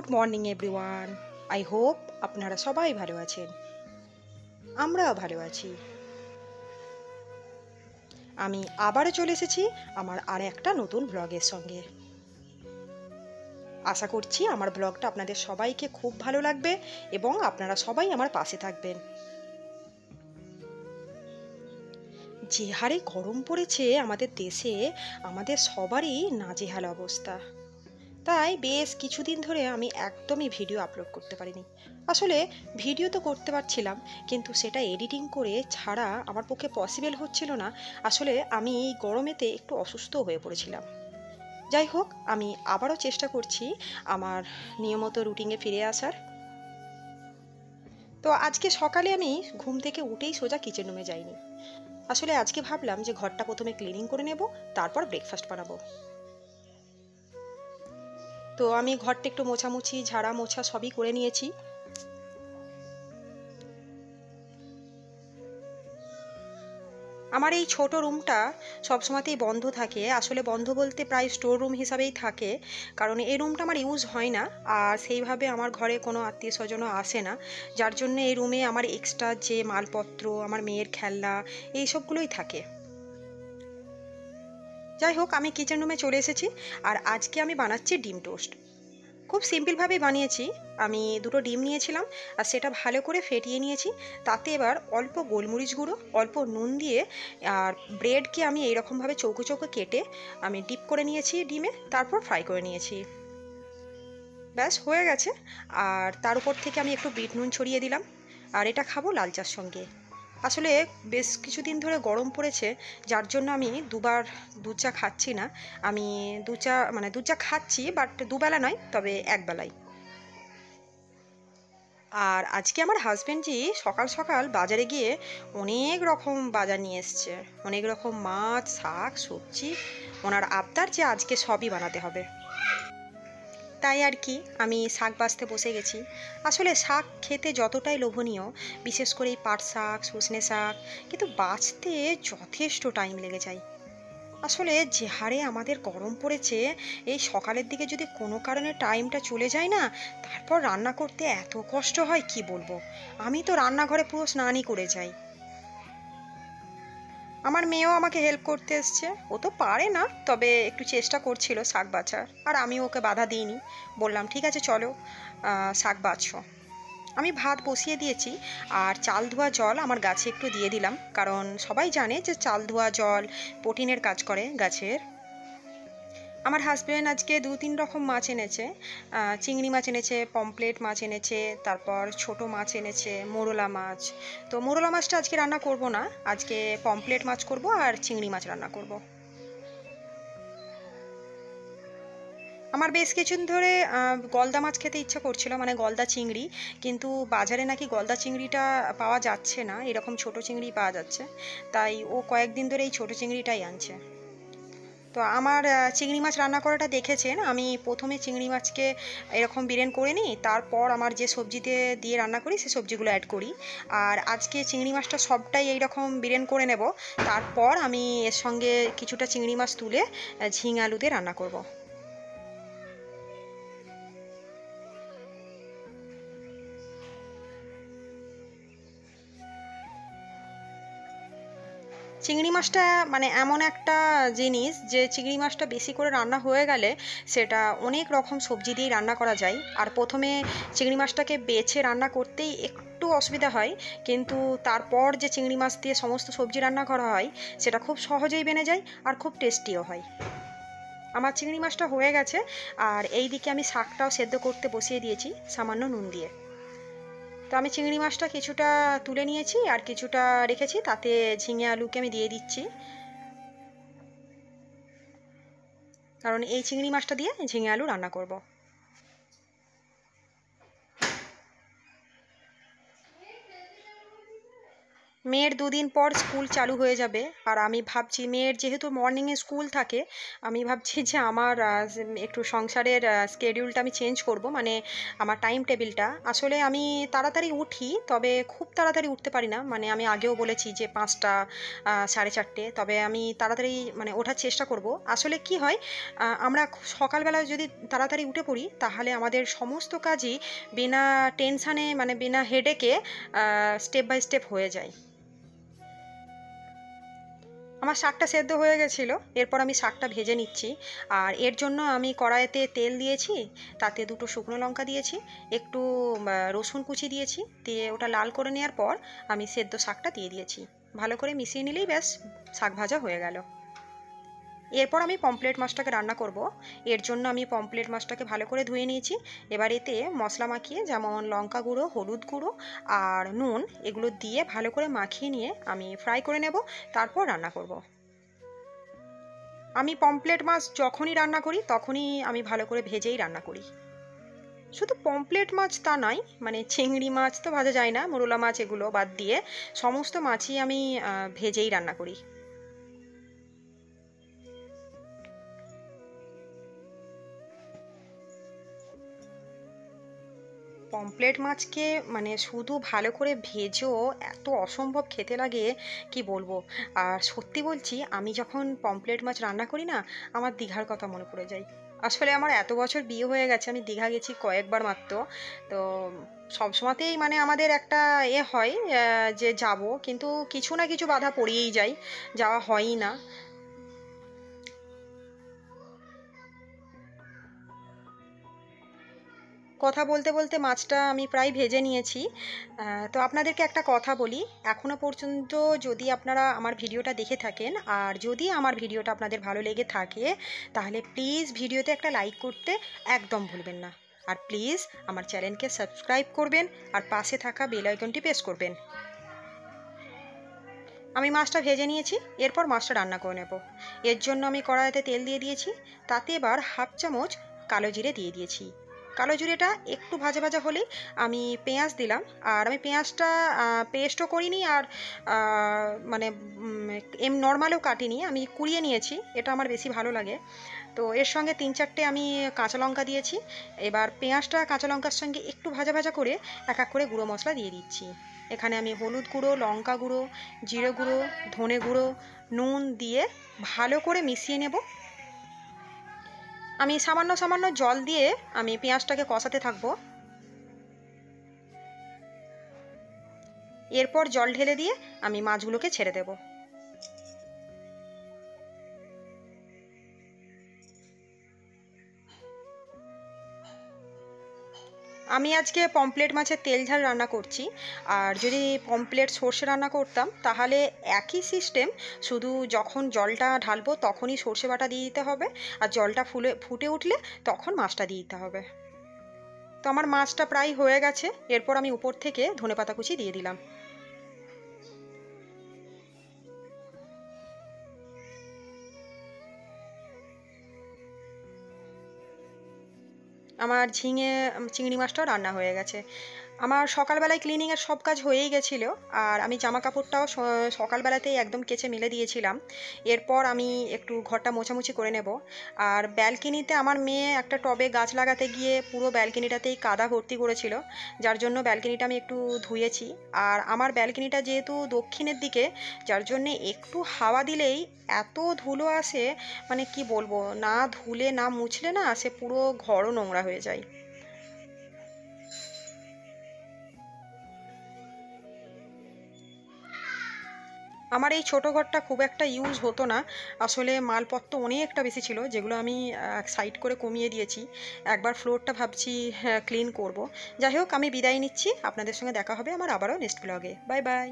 Good morning everyone. I hope আপনারা সবাই ভালো আছেন, আমরাও ভালো আছি। আমি আবারও চলে এসেছি আমার আর একটা নতুন ব্লগের সঙ্গে। আশা করছি আমার ব্লগটা আপনাদের সবাইকে খুব ভালো লাগবে এবং আপনারা সবাই আমার পাশে থাকবেন। যে হারে গরম পড়েছে আমাদের দেশে, আমাদের সবারই নাজেহাল অবস্থা। তাই বেশ কিছুদিন ধরে আমি একদমই ভিডিও আপলোড করতে পারিনি। আসলে ভিডিও তো করতে পারছিলাম, কিন্তু সেটা এডিটিং করে ছাড়া আমার পক্ষে পসিবল হচ্ছিল না। আসলে আমি এই গরমেতে একটু অসুস্থ হয়ে পড়েছিলাম। যাই হোক, আমি আবারও চেষ্টা করছি আমার নিয়মিত রুটিনে ফিরে আসার। তো আজকে সকালে আমি ঘুম থেকে উঠেই সোজা কিচেন রুমে যাইনি। আসলে আজকে ভাবলাম যে ঘরটা প্রথমে ক্লিনিং করে নেব, তারপর ব্রেকফাস্ট বানাবো। তো আমি ঘরটা একটু মোছামুছি, ঝাড়া মোছা সবই করে নিয়েছি। আমার এই ছোট রুমটা সবসময়তেই বন্ধ থাকে। আসলে বন্ধ বলতে প্রায় স্টোর রুম হিসাবেই থাকে, কারণ এই রুমটা আমার ইউজ হয় না। আর সেইভাবে আমার ঘরে কোনো আত্মীয় স্বজনও আসে না, যার জন্য এই রুমে আমার এক্সট্রা যে মালপত্র, আমার মেয়ের খেলনা, এইসবগুলোই থাকে। যাই হোক, আমি কিচেন রুমে চলে এসেছি। আর আজকে আমি বানাচ্ছি ডিম টোস্ট। খুব সিম্পলভাবেই বানিয়েছি। আমি দুটো ডিম নিয়েছিলাম আর সেটা ভালো করে ফেটিয়ে নিয়েছি। তাতে এবার অল্প গোলমরিচ গুঁড়ো, অল্প নুন দিয়ে, আর ব্রেডকে আমি এইরকমভাবে চৌকো চৌকো কেটে আমি ডিপ করে নিয়েছি ডিমে, তারপর ফ্রাই করে নিয়েছি। ব্যাস হয়ে গেছে। আর তার উপর থেকে আমি একটু বিট নুন ছড়িয়ে দিলাম। আর এটা খাবো লাল চার সঙ্গে। আসলে বেশ কিছুদিন ধরে গরম পড়েছে, যার জন্য আমি দুবার দুধ চা খাচ্ছি না। আমি দুধ চা খাচ্ছি, বাট দুবেলা নয়, তবে একবেলায়। আর আজকে আমার হাজব্যান্ডজি সকাল সকাল বাজারে গিয়ে অনেক রকম বাজার নিয়ে এসছে। অনেক রকম মাছ, শাক, সবজি। ওনার আবদার যে আজকে সবই বানাতে হবে। তাই আর কি, আমি শাক বাছতে বসে গেছি। আসলে শাক খেতে যতটাই লোভনীয়, বিশেষ করে এই পাট শাক, সজনে শাক, কিন্তু বাছতে যথেষ্ট টাইম লেগে যায়। আসলে যে হারে আমাদের গরম পড়েছে, এই সকালের দিকে যদি কোনো কারণে টাইমটা চলে যায় না, তারপর রান্না করতে এত কষ্ট হয় কি বলবো। আমি তো রান্নাঘরে পুরো স্নানই করে যাই। আমার মেয়েও আমাকে হেল্প করতে এসছে। ও তো পারে না, তবে একটু চেষ্টা করছিল শাক বাছার, আর আমি ওকে বাধা দিইনি। বললাম ঠিক আছে চলো, শাক বাছো। আমি ভাত বসিয়ে দিয়েছি। আর চাল ধোয়া জল আমার গাছে একটু দিয়ে দিলাম, কারণ সবাই জানে যে চাল ধোয়া জল প্রোটিনের কাজ করে গাছের। আমার হাজব্যান্ড আজকে 2-3 রকম মাছ এনেছে। চিংড়ি মাছ এনেছে, পমফ্রেট মাছ এনেছে, তারপর ছোট মাছ এনেছে, মোরলা মাছ। তো মোরলা মাছটা আজকে রান্না করব না, আজকে পমফ্রেট মাছ করব আর চিংড়ি মাছ রান্না করব। আমার বেশ কিছুদিন ধরে গলদা মাছ খেতে ইচ্ছা করছিল, মানে গলদা চিংড়ি। কিন্তু বাজারে নাকি গলদা চিংড়িটা পাওয়া যাচ্ছে না, এরকম ছোট চিংড়ি পাওয়া যাচ্ছে। তাই ও কয়েকদিন ধরে এই ছোট চিংড়িটাই আনছে। তো আমার চিংড়ি মাছ রান্না করাটা দেখেছেন, আমি প্রথমে চিংড়ি মাছকে এরকম বিরেন করে নিই, তারপর আমার যে সবজিতে দিয়ে রান্না করি সে সবজিগুলো অ্যাড করি। আর আজকে চিংড়ি মাছটা সবটাই এইরকম বিরেন করে নেব। তারপর আমি এর সঙ্গে কিছুটা চিংড়ি মাছ তুলে ঝিঙে আলু দিয়ে রান্না করব। চিংড়ি মাছটা মানে এমন একটা জিনিস যে চিংড়ি মাছটা বেশি করে রান্না হয়ে গেলে সেটা অনেক রকম সবজি দিয়েই রান্না করা যায়। আর প্রথমে চিংড়ি মাছটাকে বেছে রান্না করতেই একটু অসুবিধা হয়, কিন্তু তারপর যে চিংড়ি মাছ দিয়ে সমস্ত সবজি রান্না করা হয় সেটা খুব সহজেই বেনে যায় আর খুব টেস্টিও হয়। আমার চিংড়ি মাছটা হয়ে গেছে। আর এই দিকে আমি শাকটাও সেদ্ধ করতে বসিয়ে দিয়েছি সামান্য নুন দিয়ে। তো আমি চিংড়ি মাছটা কিছুটা তুলে নিয়েছি আর কিছুটা রেখেছি, তাতে ঝিঙে আলুকে আমি দিয়ে দিচ্ছি, কারণ এই চিংড়ি মাছটা দিয়ে ঝিঙে আলু রান্না করব। মেয়ের 2 দিন পর স্কুল চালু হয়ে যাবে, আর আমি ভাবছি মেয়ের যেহেতু মর্নিংয়ে স্কুল থাকে, আমি ভাবছি যে আমার একটু সংসারের স্কেডিউলটা আমি চেঞ্জ করব, মানে আমার টাইম টেবিলটা। আসলে আমি তাড়াতাড়ি উঠি, তবে খুব তাড়াতাড়ি উঠতে পারি না, মানে আমি আগেও বলেছি যে 5টা 4:30, তবে আমি তাড়াতাড়ি মানে ওঠার চেষ্টা করব। আসলে কি হয়, আমরা সকালবেলা যদি তাড়াতাড়ি উঠে পড়ি তাহলে আমাদের সমস্ত কাজই বিনা টেনশানে, মানে বিনা হেডেকে স্টেপ বাই স্টেপ হয়ে যায়। আমার শাকটা সেদ্ধ হয়ে গেছিলো, এরপর আমি শাকটা ভেজে নিচ্ছি। আর এর জন্য আমি কড়াইতে তেল দিয়েছি, তাতে 2টো শুকনো লঙ্কা দিয়েছি, একটু রসুন কুচি দিয়েছি, দিয়ে ওটা লাল করে নেওয়ার পর আমি সেদ্ধ শাকটা দিয়ে দিয়েছি। ভালো করে মিশিয়ে নিলেই ব্যাস শাক ভাজা হয়ে গেল। এরপর আমি পমফ্রেট মাছটাকে রান্না করব। এর জন্য আমি পমফ্রেট মাছটাকে ভালো করে ধুয়ে নিয়েছি। এবার এতে মশলা মাখিয়ে, যেমন লঙ্কা গুঁড়ো, হলুদ গুঁড়ো আর নুন, এগুলো দিয়ে ভালো করে মাখিয়ে নিয়ে আমি ফ্রাই করে নেব, তারপর রান্না করব। আমি পমফ্রেট মাছ যখনই রান্না করি তখনই আমি ভালো করে ভেজেই রান্না করি। শুধু পমফ্রেট মাছ তা নয়, মানে চিংড়ি মাছ তো ভাজা যায় না, মোরলা মাছ এগুলো বাদ দিয়ে সমস্ত মাছই আমি ভেজেই রান্না করি। পমফ্রেট মাছকে মানে শুধু ভালো করে ভেজেও এত অসম্ভব খেতে লাগে, কি বলবো। আর সত্যি বলছি, আমি যখন পমফ্রেট মাছ রান্না করি না, আমার দীঘার কথা মনে পড়ে যায়। আসলে আমার এত বছর বিয়ে হয়ে গেছে, আমি দীঘা গেছি কয়েকবার মাত্র। তো সবসময়তেই মানে আমাদের একটা হয় যে যাব, কিন্তু কিছু না কিছু বাধা পড়েই যায়, যাওয়া হয়ই না। কথা বলতে বলতে মাছটা আমি প্রায় ভেজে নিয়েছি। তো আপনাদেরকে একটা কথা বলি, এখনও পর্যন্ত যদি আপনারা আমার ভিডিওটা দেখে থাকেন, আর যদি আমার ভিডিওটা আপনাদের ভালো লেগে থাকে, তাহলে প্লিজ ভিডিওতে একটা লাইক করতে একদম ভুলবেন না। আর প্লিজ আমার চ্যানেলকে সাবস্ক্রাইব করবেন, আর পাশে থাকা বেল আইকনটি প্রেস করবেন। আমি মাছটা ভেজে নিয়েছি, এরপর মাছটা রান্না করে নেব। এর জন্য আমি কড়াইতে তেল দিয়ে দিয়েছি, তাতে এবার 1/2 চামচ কালো জিরে দিয়ে দিয়েছি। কালো জিরেটা একটু ভাজা ভাজা হলেই আমি পেঁয়াজ দিলাম। আর আমি পেঁয়াজটা পেস্টও করিনি, আর মানে নর্মালও কাটিনি, আমি কুড়িয়ে নিয়েছি, এটা আমার বেশি ভালো লাগে। তো এর সঙ্গে 3-4টে আমি কাঁচা লঙ্কা দিয়েছি। এবার পেঁয়াজটা কাঁচা লঙ্কার সঙ্গে একটু ভাজা ভাজা করে এক এক করে গুঁড়ো মশলা দিয়ে দিচ্ছি। এখানে আমি হলুদ গুঁড়ো, লঙ্কা গুঁড়ো, জিরে গুঁড়ো, ধনে গুঁড়ো, নুন দিয়ে ভালো করে মিশিয়ে নেব। আমি সামান্য সামান্য জল দিয়ে আমি পেঁয়াজটাকে কষাতে থাকবো। এরপর জল ঢেলে দিয়ে আমি মাছগুলোকে ছেড়ে দেবো। আমি আজকে পমফ্রেট মাছের তেল ঝাল রান্না করছি। আর যদি পমফ্রেট সর্ষে রান্না করতাম তাহলে একই সিস্টেম, শুধু যখন জলটা ঢালবো তখনই সর্ষে বাটা দিয়ে দিতে হবে, আর জলটা ফুটে উঠলে তখন মাছটা দিয়ে দিতে হবে। তো আমার মাছটা প্রায় হয়ে গেছে, এরপর আমি উপর থেকে ধনেপাতা কুচি দিয়ে দিলাম। আমার চিংড়ি মাছটাও রান্না হয়ে গেছে। আমার সকালবেলায় ক্লিনিংয়ের সব কাজ হয়েই গেছিলো, আর আমি জামা কাপড়টাও সকালবেলাতেই একদম কেচে মেলে দিয়েছিলাম। এরপর আমি একটু ঘরটা মোছামুছি করে নেব। আর ব্যালকনিতে আমার মেয়ে একটা টবে গাছ লাগাতে গিয়ে পুরো ব্যালকনিটাতেই কাদা ভর্তি করেছিল, যার জন্য ব্যালকনিটা আমি একটু ধুয়েছি। আর আমার ব্যালকনিটা যেহেতু দক্ষিণের দিকে, যার জন্যে একটু হাওয়া দিলেই এত ধুলো আসে, মানে কি বলবো, না ধুলে না মুছলে না সে পুরো ঘরও নোংরা হয়ে যায়। আমার এই ছোটো ঘরটা খুব একটা ইউজ হতো না, আসলে মালপত্র অনেকটা বেশি ছিল, যেগুলো আমি সাইড করে কমিয়ে দিয়েছি। একবার ফ্লোরটা ভাবছি ক্লিন করব। যাই হোক, আমি বিদায় নিচ্ছি, আপনাদের সঙ্গে দেখা হবে আমার আবারও নেক্সট ব্লগে। Bye bye.